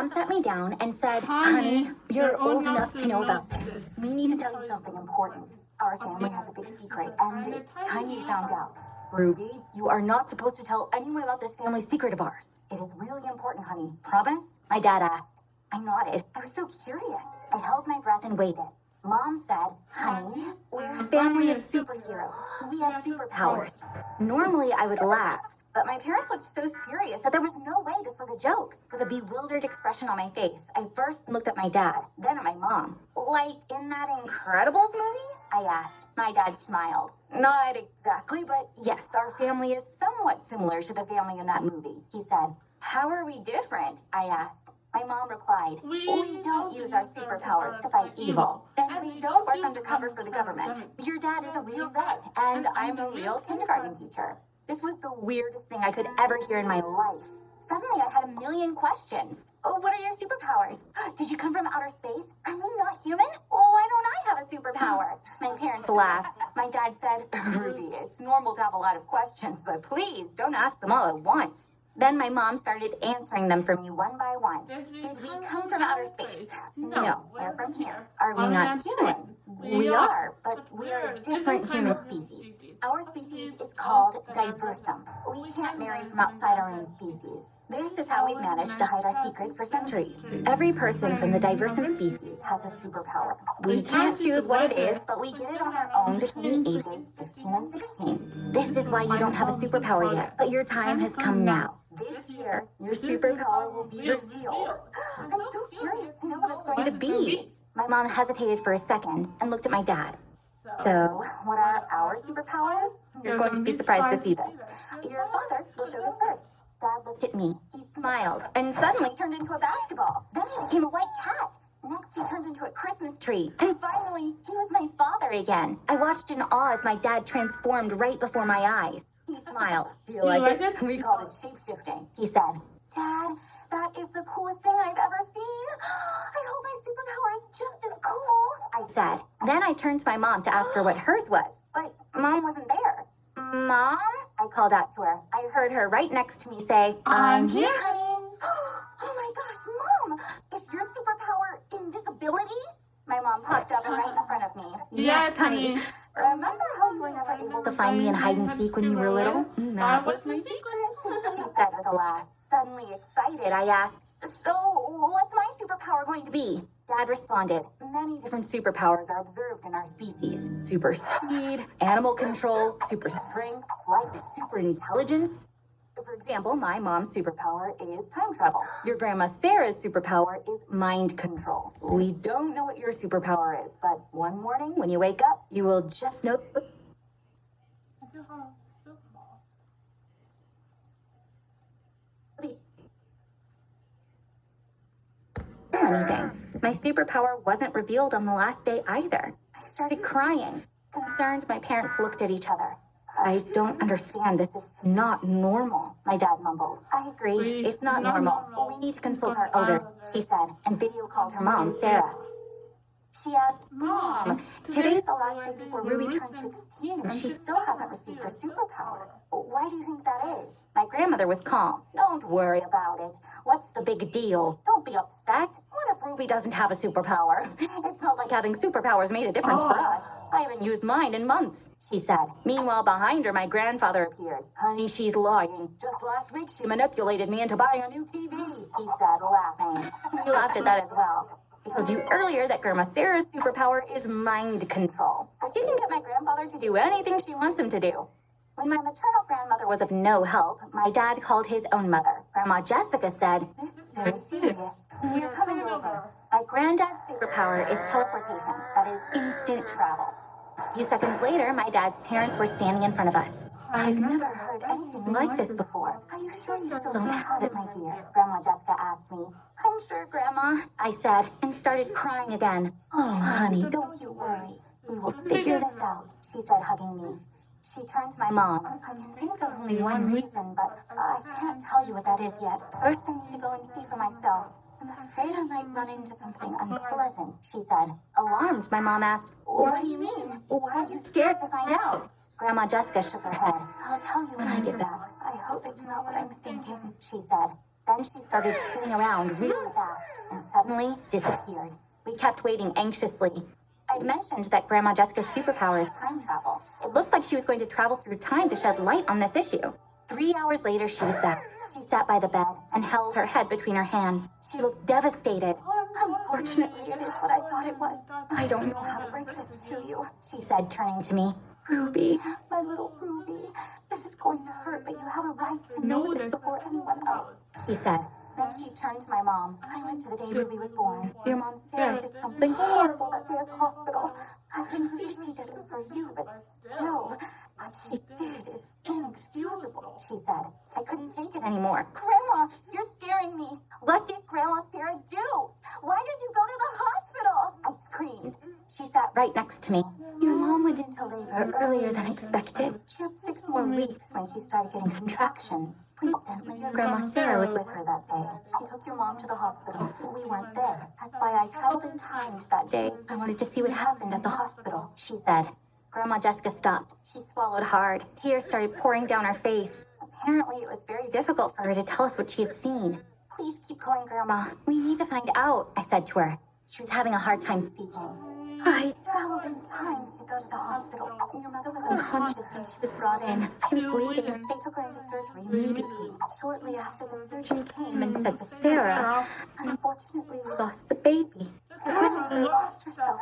Mom sat me down and said, honey, you're old enough to know about this. We need to tell you something important. Our family has a big secret, and it's time you found out. Ruby, you are not supposed to tell anyone about this family secret of ours. It is really important, honey. Promise? My dad asked. I nodded. I was so curious. I held my breath and waited. Mom said, honey, we're a family of superheroes. We have superpowers. Normally, I would laugh, but my parents looked so serious that there was no way this was a joke. With a bewildered expression on my face, I first looked at my dad, then at my mom. Like in that Incredibles movie? I asked. My dad smiled. Not exactly, but yes, our family is somewhat similar to the family in that movie, he said. How are we different? I asked. My mom replied, we don't use our superpowers to fight evil, and we don't work undercover for the government. Your dad is a real vet, and I'm a real kindergarten teacher. This was the weirdest thing I could ever hear in my life. Suddenly, I had a million questions. Oh, what are your superpowers? Did you come from outer space? Are we not human? Oh, why don't I have a superpower? My parents laughed. My dad said, Ruby, it's normal to have a lot of questions, but please don't ask them all at once. Then my mom started answering them for me one by one. Did we come from outer space? No, we're from here. Are we not human? We are, but we are a different human species. Our species is called diversum. We can't marry from outside our own species. This is how we've managed to hide our secret for centuries. Every person from the diversum species has a superpower. We can't choose what it is, but we get it on our own between the ages 15 and 16. This is why you don't have a superpower yet, but your time has come now. This year, your superpower will be revealed. I'm so curious to know what it's going to be. My mom hesitated for a second and looked at my dad. So, what are our superpowers? You're going to be surprised to see this. Your father will show us first. Dad looked at me. He smiled and suddenly turned into a basketball. Then he became a white cat. Next, he turned into a Christmas tree. And finally, he was my father again. I watched in awe as my dad transformed right before my eyes. He smiled. Do you like it? We call this shape-shifting, he said. Dad, that is the coolest thing I've ever seen. I hope my superpower is just as cool, I said. Then I turned to my mom to ask her what hers was. But Mom wasn't there. Mom? I called out to her. I heard her right next to me say, I'm here, honey. Oh my gosh, Mom! Is your superpower invisibility? My mom popped up right in front of me. Yes, honey. Remember how you were never able to find me in hide and seek when you were little? That was my secret, she said with a laugh. Suddenly excited, I asked, so what's my superpower going to be? Dad responded, many different superpowers are observed in our species. Super speed, animal control, super strength, flight, super intelligence. For example, my mom's superpower is time travel. Your grandma Sarah's superpower is mind control. We don't know what your superpower is, but one morning when you wake up, you will just know. Anything. My superpower wasn't revealed on the last day either. I started crying. Concerned, my parents looked at each other. I don't understand. This is not normal, my dad mumbled. I agree. It's not normal. We need to consult our elders, she said, and video called her mom, Sarah. She asked, Mom, today's the last day before Ruby turns 16 and she still hasn't received her superpower. Why do you think that is? My grandmother was calm. Don't worry about it. What's the big deal? Don't be upset. What if Ruby doesn't have a superpower? It's not like having superpowers made a difference for us. I haven't used mine in months, she said. Meanwhile, behind her, my grandfather appeared. Honey, she's lying. Just last week, she manipulated me into buying a new TV, he said, laughing. We laughed at that as well. I told you earlier that Grandma Sarah's superpower is mind control. So she can get my grandfather to do anything she wants him to do. When my maternal grandmother was of no help, my dad called his own mother. Grandma Jessica said, this is very serious. We're coming over. My granddad's superpower is teleportation, that is instant travel. A few seconds later, my dad's parents were standing in front of us. I've never heard anything like this before. Are you sure you still don't have it, my dear? Grandma Jessica asked me. I'm sure, Grandma, I said, and started crying again. Oh, honey, don't you worry. We will figure this out, she said, hugging me. She turned to my mom. I can think of only one reason, but I can't tell you what that is yet. First, I need to go and see for myself. I'm afraid I might run into something unpleasant, she said. Alarmed, my mom asked, what do you mean? What are you scared to find out? Grandma Jessica shook her head. I'll tell you when I get back. I hope it's not what I'm thinking, she said. Then she started spinning around really fast and suddenly disappeared. We kept waiting anxiously. I mentioned that Grandma Jessica's superpower is time travel. It looked like she was going to travel through time to shed light on this issue. 3 hours later, she was back. She sat by the bed and held her head between her hands. She looked devastated. Unfortunately, it is what I thought it was. I don't know how to break this to you, she said, turning to me. Ruby, my little Ruby, this is going to hurt, but you have a right to know this before anyone else, she said. Then she turned to my mom. I went to the day Ruby was born. Your mom, Sarah, did something horrible that day at the hospital. I can see she did it for you, but still, what she did is inexcusable, she said. I couldn't take it anymore. Grandma, you're scaring me. What did Grandma Sarah do? Why did you go to the hospital? I screamed. She sat right next to me. Your mom went into labor earlier than expected. She had 6 more weeks when she started getting contractions. Coincidentally, your Grandma Sarah was with her that day. She took your mom to the hospital, but we weren't there. That's why I traveled in time to that day. I wanted to see what happened at the hospital, she said. Grandma Jessica stopped. She swallowed hard. Tears started pouring down her face. Apparently, it was very difficult for her to tell us what she had seen. Please keep going, Grandma. We need to find out, I said to her. She was having a hard time speaking. I traveled in time to go to the hospital. Your mother was unconscious when she was brought in. She was bleeding. They took her into surgery immediately. Shortly after the surgeon came and said to Sarah, unfortunately, we lost the baby. Your grandmother lost herself.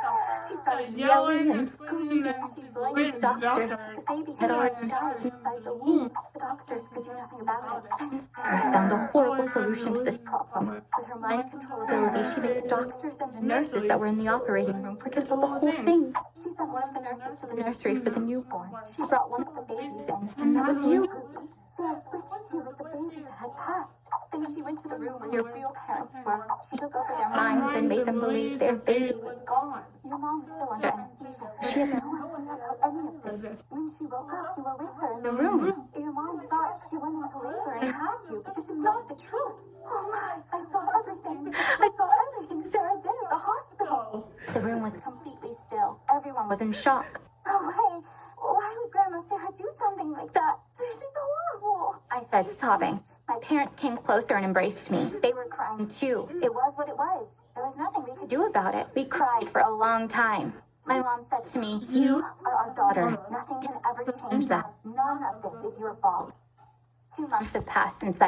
She started yelling and screaming. She blamed the doctors. The baby had already died inside the womb. The doctors could do nothing about it. Then Sarah found a horrible solution to this problem. With her mind control ability, she made the doctors and the nurses that were in the operating room forget about the whole thing. She sent one of the nurses to the nursery for the newborn. She brought one of the babies in, and that was you, Ruby. Sarah switched you with the baby that had passed. Then she went to the room where your real parents were. She took over their minds and made them believe their baby was gone. Your mom was still under anesthesia, so she had no idea about any of this. When she woke up, you were with her in the room. Your mom thought she went into labor and had you, but this is not the truth. Oh my, I saw everything. I saw everything Sarah did at the hospital. The room was completely still. Everyone was in shock. Oh, hey, why would Grandma Sarah do something like that? This is horrible, I said, sobbing. My parents came closer and embraced me. They were crying too. It was what it was. There was nothing we could do about it. We cried for a long time. My mom said to me, you are our daughter. Nothing can ever change that. None of this is your fault. 2 months have passed since that